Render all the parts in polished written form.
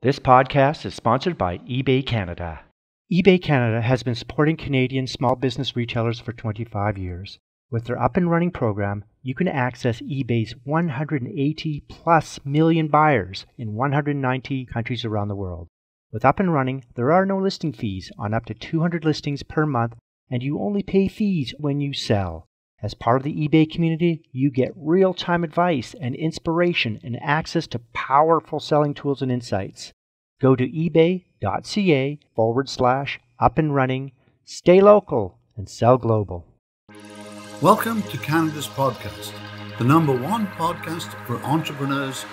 This podcast is sponsored by eBay Canada. eBay Canada has been supporting Canadian small business retailers for 25 years. With their up and running program, you can access eBay's 180 plus million buyers in 190 countries around the world. With up and running, there are no listing fees on up to 200 listings per month, and you only pay fees when you sell. As part of the eBay community, you get real-time advice and inspiration and access to powerful selling tools and insights. Go to ebay.ca/up and running, stay local, and sell global. Welcome to Canada's podcast, the #1 podcast for entrepreneurs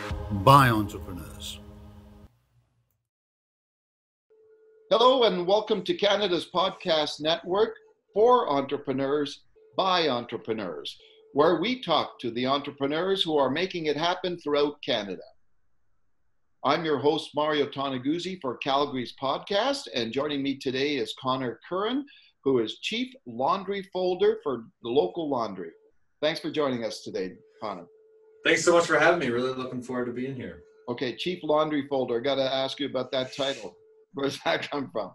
by entrepreneurs. Hello and welcome to Canada's podcast network for entrepreneurs by entrepreneurs, where we talk to the entrepreneurs who are making it happen throughout Canada. I'm your host, Mario Toneguzzi for Calgary's podcast, and joining me today is Curran, who is Chief Laundry Folder for the local laundry. Thanks for joining us today, Connor. Thanks so much for having me. Really looking forward to being here. Okay, Chief Laundry Folder. I got to ask you about that title. Where's that come from?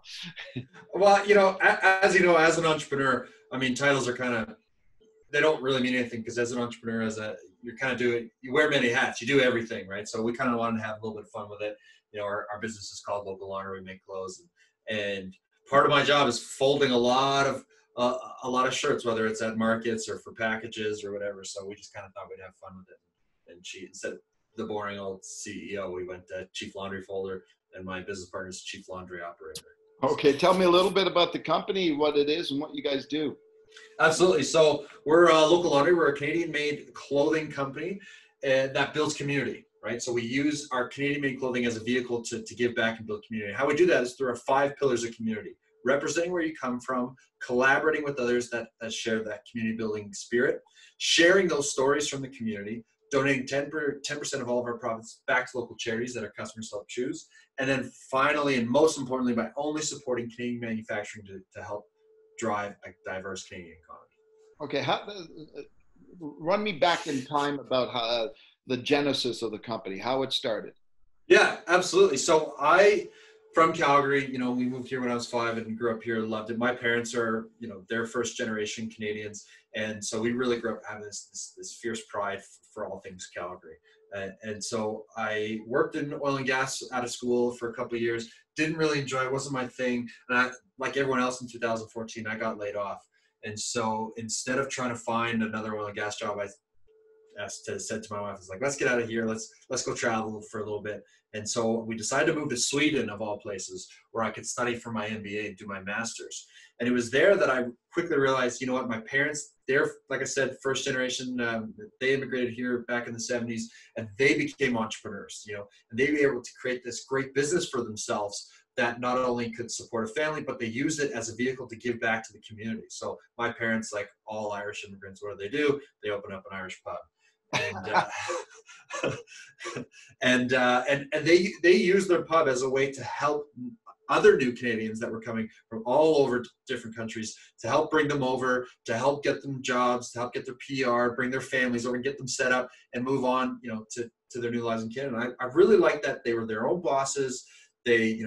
Well, as an entrepreneur, I mean, titles are they don't really mean anything because as an entrepreneur, you wear many hats, you do everything, right? So we kind of wanted to have a little bit of fun with it. Our business is called Local Laundry. We make clothes, and part of my job is folding a lot of shirts, whether it's at markets or for packages or whatever. So we just kind of thought we'd have fun with it and cheat. Instead of the boring old CEO, we went to Chief Laundry Folder, and my business partner is Chief Laundry Operator. Okay, tell me a little bit about the company, what it is, and what you guys do. Absolutely. So we're Local Laundry. We're a Canadian-made clothing company that builds community, right? So we use our Canadian-made clothing as a vehicle to give back and build community. How we do that is through our 5 pillars of community: representing where you come from, collaborating with others that share that community-building spirit, sharing those stories from the community, donating 10% of all of our profits back to local charities that our customers help choose, and then finally, and most importantly, by only supporting Canadian manufacturing to help drive a diverse Canadian economy. Okay, run me back in time about how the genesis of the company, how it started. Yeah, absolutely. So from Calgary, we moved here when I was 5 and grew up here, loved it. My parents are, they're first generation Canadians. And so we really grew up having this fierce pride for all things Calgary. And so I worked in oil and gas out of school for a couple of years, didn't really enjoy it, wasn't my thing. And like everyone else in 2014, I got laid off. And so instead of trying to find another oil and gas job, I said to my wife, I was like, let's get out of here. Let's go travel for a little bit. And so we decided to move to Sweden, of all places, where I could study for my MBA and do my master's. And it was there that I quickly realized, my parents, they're, like I said, first generation, they immigrated here back in the 70s, and they became entrepreneurs, and they were able to create this great business for themselves that not only could support a family, but they used it as a vehicle to give back to the community. So my parents, like all Irish immigrants, what do? They open up an Irish pub. And they use their pub as a way to help other new Canadians that were coming from all over different countries, to help bring them over, to help get them jobs, to help get their PR, bring their families over and get them set up and move on, to their new lives in Canada. And I really liked that they were their own bosses. They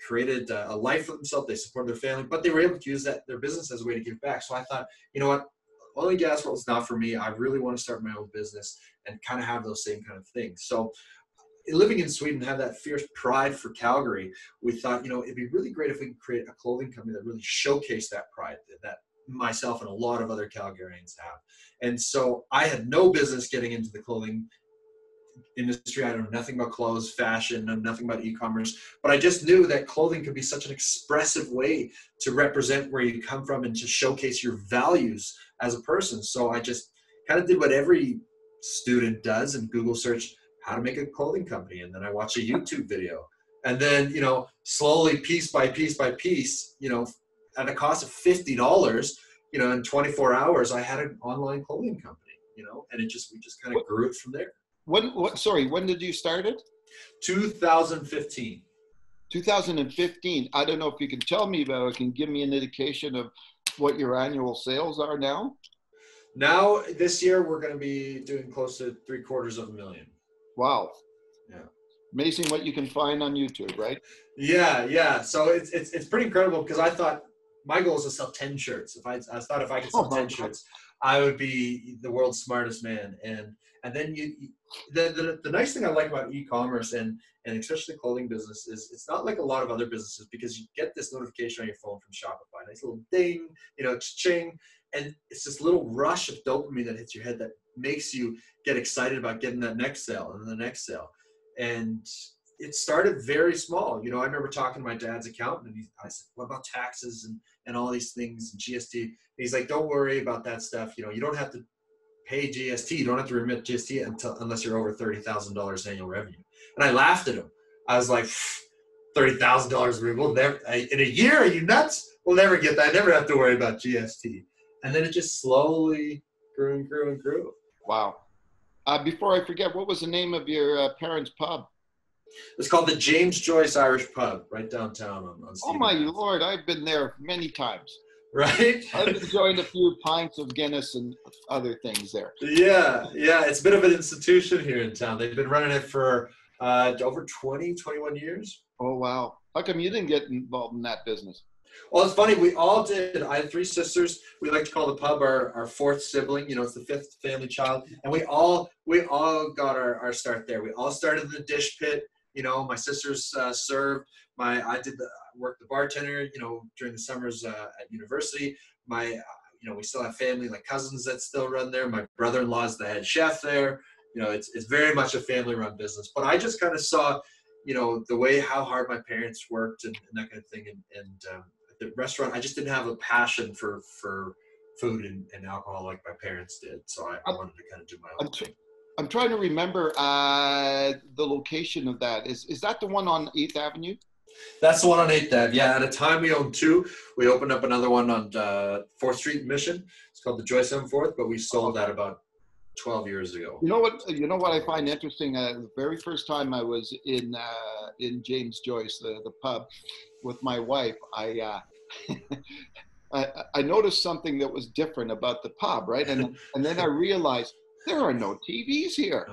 created a life for themselves. They supported their family, but they were able to use their business as a way to give back. So I thought, what? Oil and gas world is not for me. I really want to start my own business and kind of have those same kind of things. So living in Sweden, have that fierce pride for Calgary, we thought, it'd be really great if we could create a clothing company that really showcased that pride that myself and a lot of other Calgarians have. And so I had no business getting into the clothing industry. I know nothing about clothes, fashion, know nothing about e-commerce, but I just knew that clothing could be such an expressive way to represent where you come from and to showcase your values as a person. So I just kind of did what every student does and Google search how to make a clothing company. And then I watched a YouTube video. And then, slowly piece by piece by piece, at a cost of $50, in 24 hours, I had an online clothing company, and we just kind of grew it from there. When did you start it? 2015. 2015. I don't know if you can tell me about it. Can give me an indication of what your annual sales are now? Now, this year, we're going to be doing close to $750,000. Wow. Yeah. Amazing what you can find on YouTube, right? Yeah. So it's pretty incredible because I thought my goal is to sell 10 shirts. I thought if I could sell Oh my 10 God. shirts, I would be the world's smartest man. And then the nice thing I like about e-commerce and especially the clothing business is it's not like a lot of other businesses because you get this notification on your phone from Shopify, nice little ding, ching, and it's this little rush of dopamine that hits your head that makes you get excited about getting that next sale and the next sale. And it started very small. I remember talking to my dad's accountant, and I said, "What about taxes and all these things and GST?" And he's like, "Don't worry about that stuff. You don't have to pay GST. You don't have to remit GST unless you're over $30,000 annual revenue." And I laughed at him. I was like, $30,000, we'll never in a year? Are you nuts? We'll never get that. I never have to worry about GST. And then it just slowly grew and grew and grew. Wow. Before I forget, what was the name of your parents' pub? It's called the James Joyce Irish Pub, right downtown on Oh my Lord, I've been there many times. Right? I've enjoyed a few pints of Guinness and other things there. Yeah. It's a bit of an institution here in town. They've been running it for over 21 years. Oh, wow. How come you didn't get involved in that business? Well, it's funny. We all did. I had 3 sisters. We like to call the pub our 4th sibling. It's the 5th family child. And we all got our start there. We all started in the dish pit. My sisters served. I worked the bartender, during the summers at university. We still have family, like cousins that still run there. My brother-in-law is the head chef there. It's very much a family-run business. But I just kind of saw, the way how hard my parents worked and that kind of thing. And the restaurant, I just didn't have a passion for food and alcohol like my parents did. So I wanted to kind of do my own thing. I'm trying to remember the location of that. Is that the one on 8th Avenue? That's the one on 8th Ave. Yeah, at a time we owned 2. We opened up another one on 4th Street in Mission. It's called the Joyce M. 4th, but we sold that about 12 years ago. You know what I find interesting? The very first time I was in James Joyce, the pub, with my wife, I noticed something that was different about the pub, right? And then I realized there are no TVs here.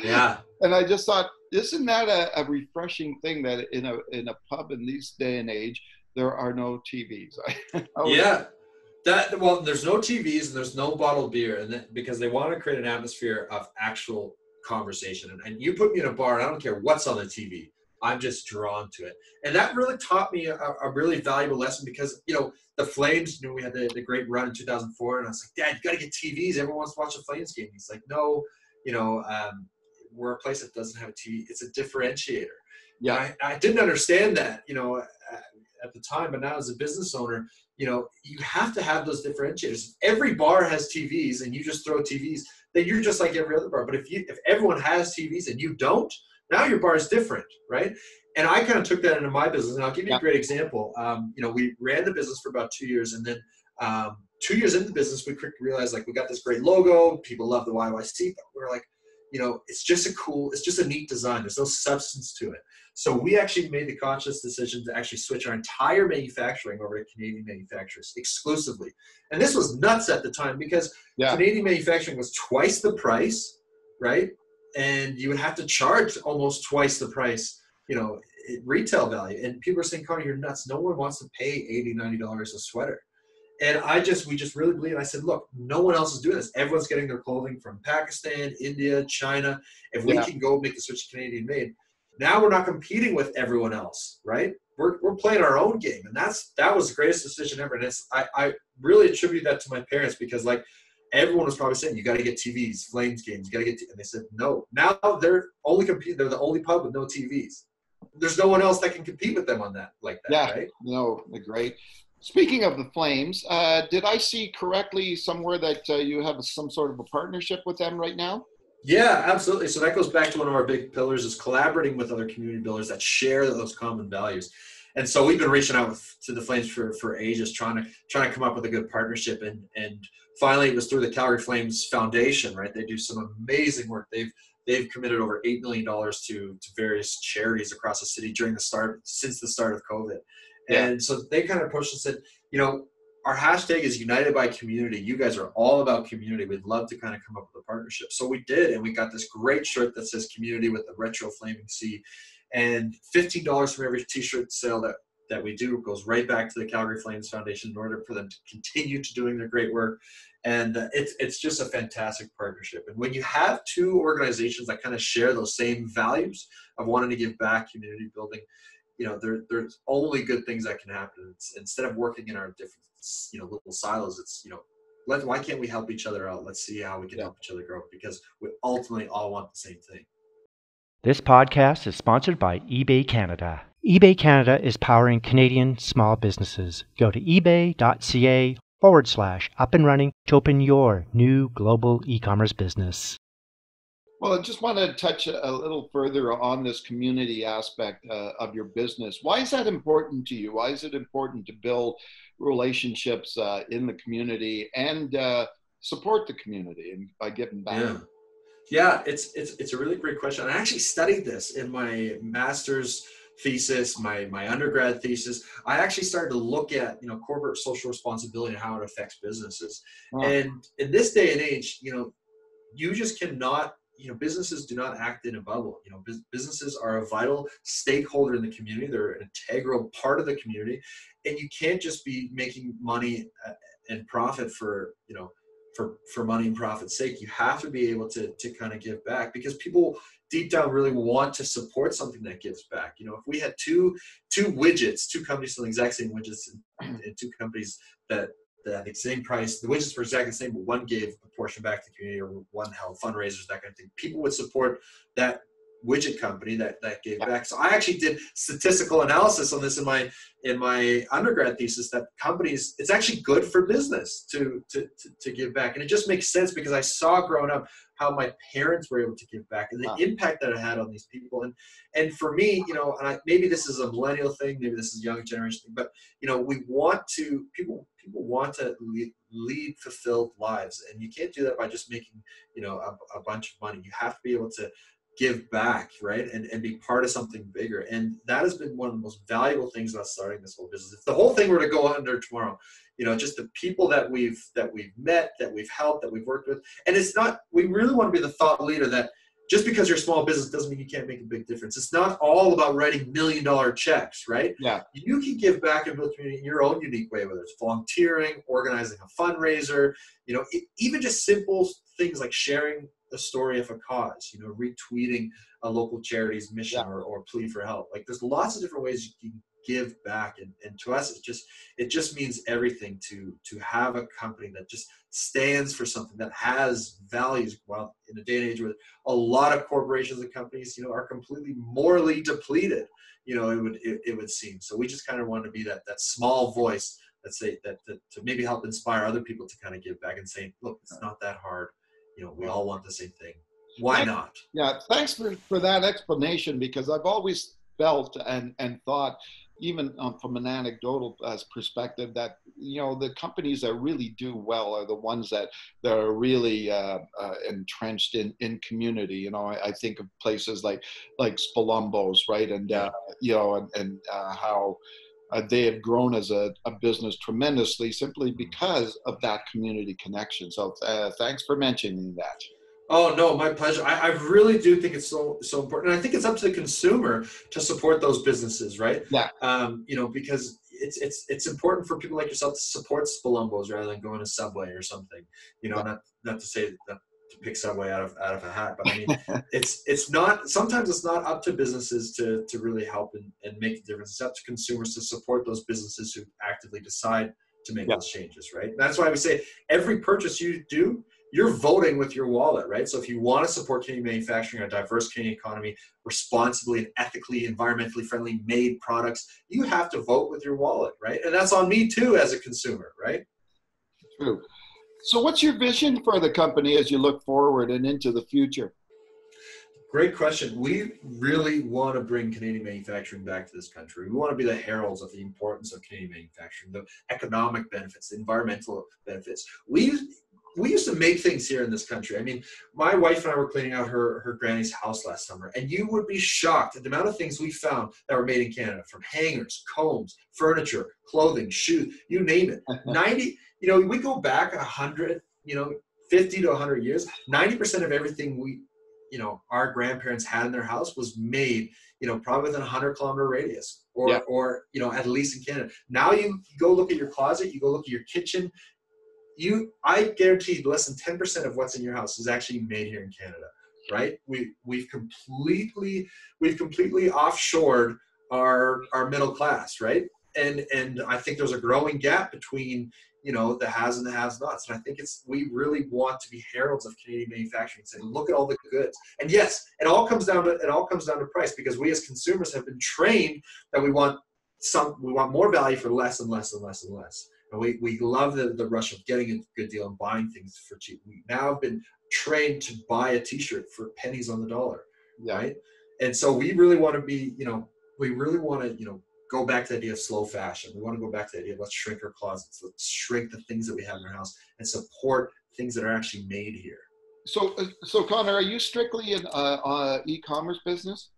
Yeah. And I just thought, isn't that a refreshing thing that in a pub in this day and age, there are no TVs? Yeah. There's no TVs and there's no bottled beer, and because they want to create an atmosphere of actual conversation. And you put me in a bar, and I don't care what's on the TV. I'm just drawn to it. And that really taught me a really valuable lesson because, the Flames, we had the great run in 2004, and I was like, "Dad, you got to get TVs. Everyone wants to watch a Flames game." He's like, "No, we're a place that doesn't have a TV. It's a differentiator." Yeah. I didn't understand that, at the time, but now as a business owner, you have to have those differentiators. If every bar has TVs and you just throw TVs, then you're just like every other bar. But if everyone has TVs and you don't, now your bar is different, right? And I kind of took that into my business, and I'll give you a great example. We ran the business for about 2 years, and then 2 years into the business, we quickly realized we got this great logo. People love the YYC, but we're like, it's just a neat design. There's no substance to it. So we actually made the conscious decision to actually switch our entire manufacturing over to Canadian manufacturers exclusively. And this was nuts at the time because Canadian manufacturing was twice the price, right? And you would have to charge almost twice the price, retail value. And people are saying, "Connor, you're nuts. No one wants to pay $80, $90 a sweater." And we just really believe. I said, "Look, no one else is doing this. Everyone's getting their clothing from Pakistan, India, China. If we can go make the switch to Canadian made, now we're not competing with everyone else, right? We're playing our own game." And that was the greatest decision ever. And I really attribute that to my parents because everyone was probably saying, "You got to get TVs, Flames games, you got to get," and they said, "No." Now they're the only pub with no TVs. There's no one else that can compete with them on that right? No, great. Speaking of the Flames, did I see correctly somewhere that you have some sort of a partnership with them right now? Yeah, absolutely. So that goes back to one of our big pillars is collaborating with other community builders that share those common values. And so we've been reaching out to the Flames for ages, trying to come up with a good partnership. And finally, it was through the Calgary Flames Foundation, right? They do some amazing work. They've committed over $8 million to various charities across the city since the start of COVID. Yeah. And so they kind of pushed and said, our hashtag is United by Community. You guys are all about community. We'd love to kind of come up with a partnership. So we did, and we got this great shirt that says community with the retro flaming sea. And $15 from every t-shirt sale that we do goes right back to the Calgary Flames Foundation in order for them to continue to doing their great work. And it's just a fantastic partnership. And when you have two organizations that kind of share those same values of wanting to give back, community building, there's only good things that can happen. It's, instead of working in our different, little silos, it's, why can't we help each other out? Let's see how we can help each other grow, because we ultimately all want the same thing. This podcast is sponsored by eBay Canada. eBay Canada is powering Canadian small businesses. Go to ebay.ca/up and running to open your new global e-commerce business. Well, I just want to touch a little further on this community aspect of your business. Why is that important to you? Why is it important to build relationships in the community and support the community and by giving back? Yeah, it's a really great question. I actually studied this in my master's thesis, my undergrad thesis. I actually started to look at corporate social responsibility and how it affects businesses. Oh. And in this day and age, you just cannot. Businesses do not act in a bubble. Businesses are a vital stakeholder in the community. They're an integral part of the community, and you can't just be making money and profit for money and profit's sake. You have to be able to kind of give back, because people deep down really want to support something that gives back. If we had two widgets, two companies selling the exact same widgets, and two companies that at the same price, the widgets were exactly the same, but one gave a portion back to the community, or one held fundraisers, that kind of thing, people would support that widget company that gave back. So I actually did statistical analysis on this in my undergrad thesis, that companies, it's actually good for business to give back. And it just makes sense, because I saw growing up how my parents were able to give back and the impact that it had on these people. And for me, and maybe this is a millennial thing, maybe this is a young generation thing, but people want to lead fulfilled lives, and you can't do that by just making a bunch of money. You have to be able to give back, right? And be part of something bigger. And that has been one of the most valuable things about starting this whole business. If the whole thing were to go under tomorrow, just the people that we've met, that we've helped, that we've worked with. And it's not, we really want to be the thought leader that just because you're a small business doesn't mean you can't make a big difference. It's not all about writing $1 million checks, right? Yeah. You can give back and build community in your own unique way, whether it's volunteering, organizing a fundraiser, even just simple things like sharing the story of a cause, retweeting a local charity's mission or plea for help. Like, there's lots of different ways you can give back. And to us, it just means everything to have a company that just stands for something that has values. Well, in a day and age where a lot of corporations and companies, are completely morally depleted, it would seem. So we just kind of want to be that small voice that to maybe help inspire other people to kind of give back and say, look, it's not that hard. We all want the same thing. Why not? Yeah, thanks for that explanation, because I've always felt and thought, even from an anecdotal perspective, that the companies that really do well are the ones that are really entrenched in community. I think of places like Spolumbos, right? And how they have grown as a business tremendously simply because of that community connection. So thanks for mentioning that. Oh, no, my pleasure. I really do think it's so important. And I think it's up to the consumer to support those businesses, right? Yeah. Because it's important for people like yourself to support Spolumbos rather than going to Subway or something. Not to say that to pick Subway out of a hat, but I mean, it's not, sometimes it's not up to businesses to really help and make a difference. It's up to consumers to support those businesses who actively decide to make those changes, right? And that's why we say every purchase you do, you're voting with your wallet, right? So if you want to support Canadian manufacturing, a diverse Canadian economy, responsibly and ethically, environmentally friendly made products, you have to vote with your wallet, right? And that's on me too as a consumer, right? True. So what's your vision for the company as you look forward and into the future? Great question. We really want to bring Canadian manufacturing back to this country. We want to be the heralds of the importance of Canadian manufacturing, the economic benefits, the environmental benefits. we used to make things here in this country. I mean, my wife and I were cleaning out her granny's house last summer, and you would be shocked at the amount of things we found that were made in Canada, from hangers, combs, furniture, clothing, shoes, you name it. 90, we go back 100, 50 to 100 years, 90% of everything our grandparents had in their house was made, probably within a 100-kilometer radius or at least in Canada. Now you go look at your closet, you go look at your kitchen, I guarantee less than 10% of what's in your house is actually made here in Canada, right? We've completely offshored our middle class, right? And I think there's a growing gap between the has and the has-nots. And I think we really want to be heralds of Canadian manufacturing, saying, look at all the goods. And yes, it all comes down to price, because we as consumers have been trained that we want more value for less and less and less and less. And we love the rush of getting a good deal and buying things for cheap. We now have been trained to buy a t-shirt for pennies on the dollar, right? And so we really want to go back to the idea of slow fashion. We want to go back to the idea of let's shrink our closets, let's shrink the things that we have in our house and support things that are actually made here. So Connor, are you strictly an e-commerce business?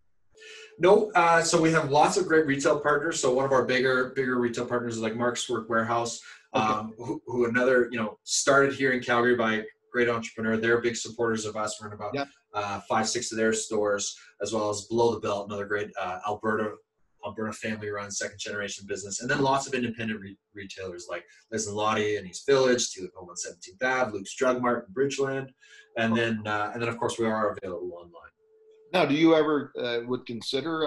No, so we have lots of great retail partners. So one of our bigger retail partners is like Mark's Work Warehouse, who another, started here in Calgary by a great entrepreneur. They're big supporters of us. We're in about 5-6 of their stores, as well as Below the Belt, another great Alberta family-run second-generation business, and then lots of independent retailers like Liz and Lottie in East Village, Teal Home on 17th Ave, Luke's Drug Mart in Bridgeland, and then of course we are available online. Now, do you ever would consider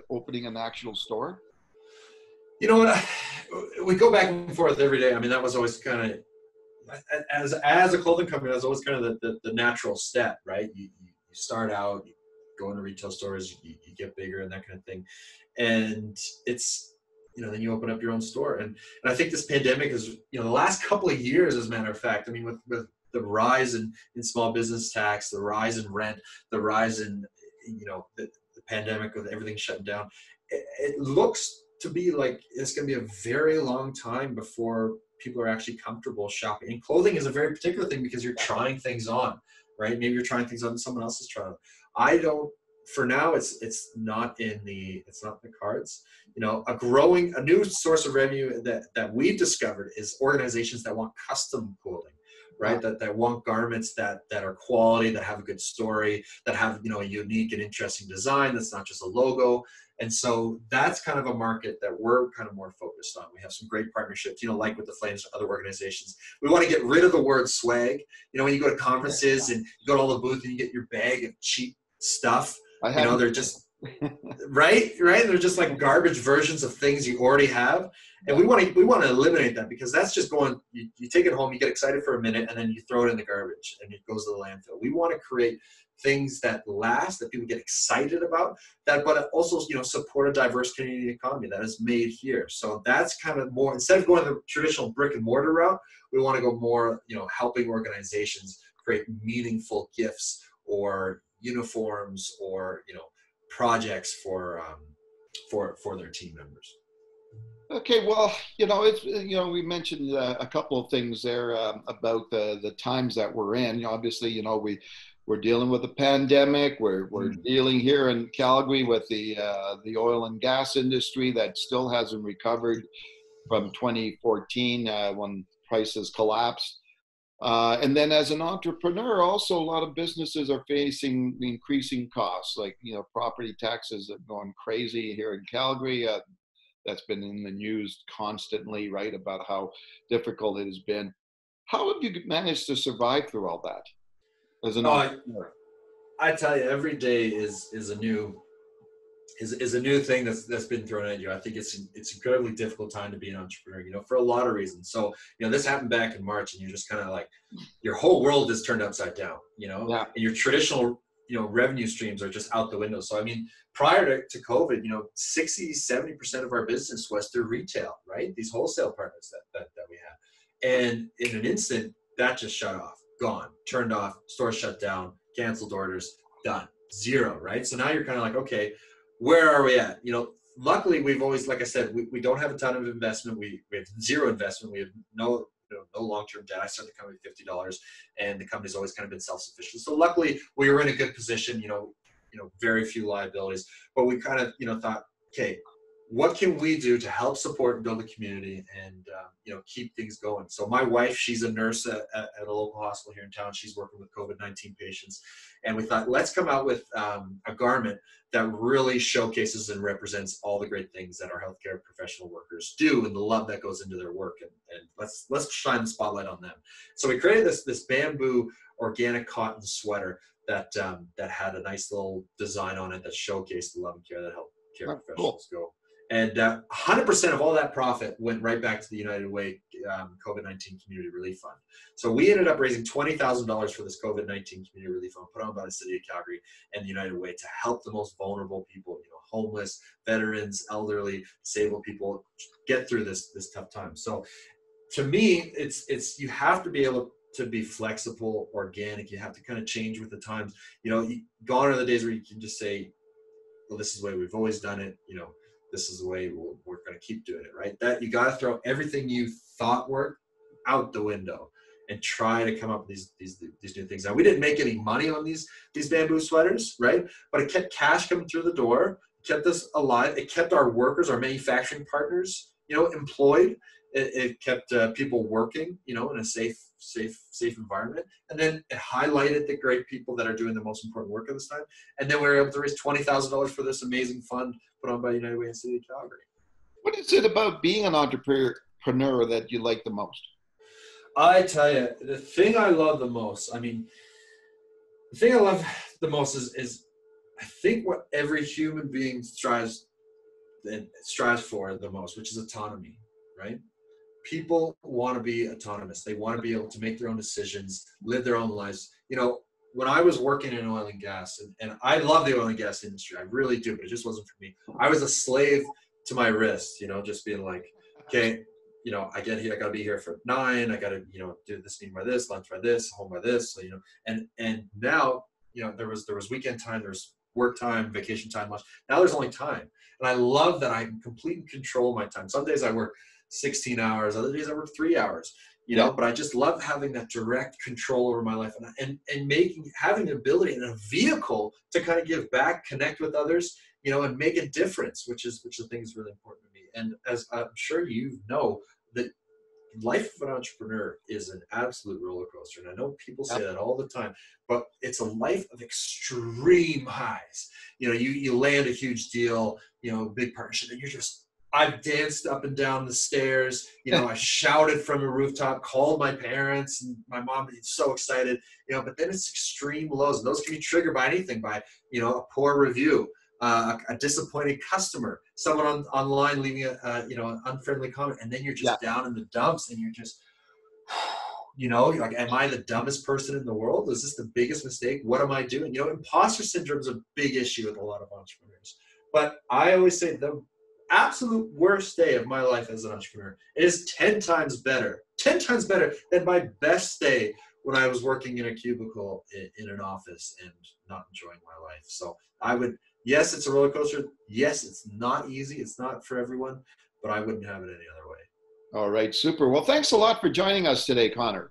opening an actual store? You know what? We go back and forth every day. I mean, that was always kind of, as a clothing company, that was always kind of the natural step, right? You start out, you go into retail stores, you get bigger and that kind of thing. And it's, then you open up your own store. And I think this pandemic is, the last couple of years, as a matter of fact, I mean, with the rise in small business tax, the rise in rent, the rise in, the pandemic with everything shutting down, it looks to be like it's going to be a very long time before people are actually comfortable shopping. And clothing is a very particular thing because you're trying things on, right? Maybe you're trying things on and someone else is trying. For now, it's not in the cards. A new source of revenue that we've discovered is organizations that want custom clothing, right? That want garments that are quality, that have a good story, that have a unique and interesting design that's not just a logo. And so that's kind of a market that we're kind of more focused on. We have some great partnerships, like with the Flames, other organizations. We want to get rid of the word swag. When you go to conferences and you go to all the booths and you get your bag of cheap stuff, they're just right. They're just like garbage versions of things you already have. And we want to eliminate that, because that's just going, you take it home, you get excited for a minute, and then you throw it in the garbage and it goes to the landfill. We want to create things that last, that people get excited about, but also, support a diverse Canadian economy that is made here. So that's kind of more, instead of going the traditional brick and mortar route, we want to go more, helping organizations create meaningful gifts or uniforms or, projects for their team members. Okay, well, it's we mentioned a couple of things there about the times that we're in. Obviously, we're dealing with a pandemic. We're dealing here in Calgary with the oil and gas industry that still hasn't recovered from 2014 when prices collapsed. And then as an entrepreneur, also a lot of businesses are facing increasing costs, like, property taxes are going crazy here in Calgary. That's been in the news constantly, right, about how difficult it has been. How have you managed to survive through all that as an entrepreneur? I tell you, every day is a new thing that's been thrown at you. I think it's incredibly difficult time to be an entrepreneur, for a lot of reasons. So, this happened back in March, and you're just kind of like, your whole world is turned upside down, and your traditional, revenue streams are just out the window. So, I mean, prior to COVID, 60-70% of our business was through retail, right? These wholesale partners that we had. And in an instant, that just shut off, gone, turned off, stores shut down, canceled orders, done, zero, right? So now you're kind of like, okay, where are we at? Luckily we've always, like I said, we don't have a ton of investment. We have zero investment. We have no no long-term debt. I started the company with $50, and the company's always kind of been self-sufficient. So luckily, we were in a good position. Very few liabilities, but we kind of thought, okay, what can we do to help support and build a community and keep things going? So my wife, she's a nurse at a local hospital here in town. She's working with COVID-19 patients, and we thought, let's come out with a garment that really showcases and represents all the great things that our healthcare professional workers do and the love that goes into their work, and let's shine the spotlight on them. So we created this bamboo organic cotton sweater that had a nice little design on it that showcased the love and care that healthcare professionals go. And 100% of all that profit went right back to the United Way COVID-19 Community Relief Fund. So we ended up raising $20,000 for this COVID-19 Community Relief Fund put on by the City of Calgary and the United Way to help the most vulnerable people, homeless, veterans, elderly, disabled people get through this tough time. So to me, it's you have to be able to be flexible, organic. You have to kind of change with the times. Gone are the days where you can just say, well, this is the way we've always done it. This is the way we're going to keep doing it, right? That you got to throw everything you thought worked out the window and try to come up with these new things. Now, we didn't make any money on these bamboo sweaters, right? But it kept cash coming through the door, kept us alive. It kept our workers, our manufacturing partners, employed. It kept people working, in a safe environment. And then it highlighted the great people that are doing the most important work at this time. And then we were able to raise $20,000 for this amazing fund put on by United Way and City of Calgary. What is it about being an entrepreneur that you like the most? I tell you, the thing I love the most, is I think what every human being strives for the most, which is autonomy, right? People want to be autonomous. They want to be able to make their own decisions, live their own lives. When I was working in oil and gas, and I love the oil and gas industry, I really do, but it just wasn't for me. I was a slave to my wrist, just being like, okay, I get here, I got to be here for 9. I got to, do this meeting by this, lunch by this, home by this. So, and now, there was weekend time, there was work time, vacation time, lunch. Now there's only time. And I love that I can completely control my time. Some days I work 16 hours, other days I work 3 hours, but I just love having that direct control over my life and having the ability and a vehicle to kind of give back, connect with others, and make a difference, which the thing is really important to me. And as I'm sure you know, that life of an entrepreneur is an absolute roller coaster. And I know people say that all the time, but it's a life of extreme highs. You land a huge deal, big partnership, and I've danced up and down the stairs. I shouted from a rooftop, called my parents, and my mom is so excited. But then it's extreme lows, and those can be triggered by anything, by a poor review, a disappointed customer, someone online leaving an unfriendly comment, and then you're just down in the dumps, and you're just, you're like, am I the dumbest person in the world? Is this the biggest mistake? What am I doing? Imposter syndrome is a big issue with a lot of entrepreneurs. But I always say the absolute worst day of my life as an entrepreneur is 10 times better than my best day when I was working in a cubicle in an office and not enjoying my life. So yes, it's a roller coaster. Yes, it's not easy. It's not for everyone, but I wouldn't have it any other way. All right, super. Well, thanks a lot for joining us today, Connor.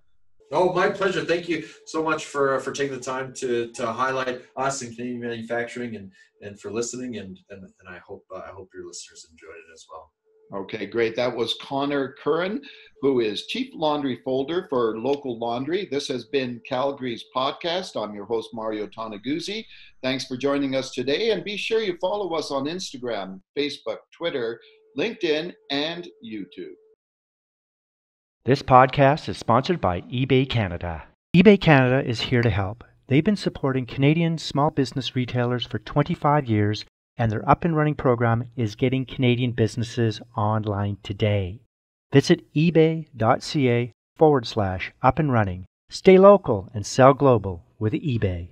Oh, my pleasure. Thank you so much for taking the time to highlight us in Canadian manufacturing and for listening. And I hope your listeners enjoyed it as well. Okay, great. That was Connor Curran, who is Chief Laundry Folder for Local Laundry. This has been Calgary's podcast. I'm your host, Mario Tonaguzzi. Thanks for joining us today. And be sure you follow us on Instagram, Facebook, Twitter, LinkedIn, and YouTube. This podcast is sponsored by eBay Canada. eBay Canada is here to help. They've been supporting Canadian small business retailers for 25 years, and their up and running program is getting Canadian businesses online today. Visit ebay.ca/up and running. Stay local and sell global with eBay.